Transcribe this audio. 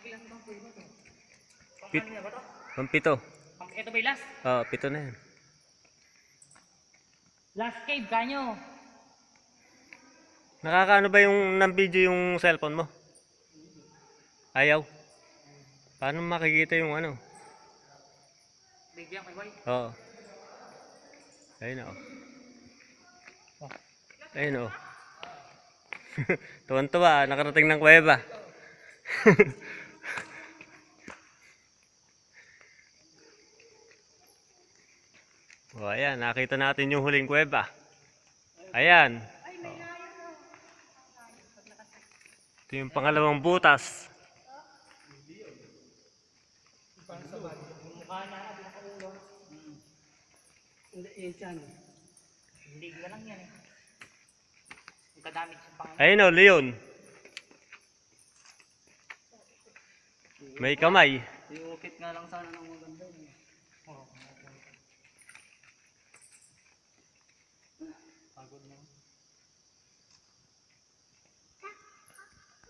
Ilan bang kuweba to? Pit. Pang-ano na ba to? Pampito. Ito ba yung last? Oo, pito na yan. Last cave, kanyo. Nakakaano ba yung ng-video yung cellphone mo? Ayaw. Paano makikita yung ano? Bigyan kay Boy. Oo. Ayun o. Ayun o. Tuwan-tuwa, nakarating ng kuweba. O ayan, nakita natin yung huling kuweba. Ayan. Ito yung pangalawang butas. Mukha na, pinakaulo. Hindi, yan dyan. Hindi ka lang yan eh. Ang kadamig sa pang... Ayun o, Leon. May kamay. Iukit nga lang sana ng maganda eh. Oo. Pagod na.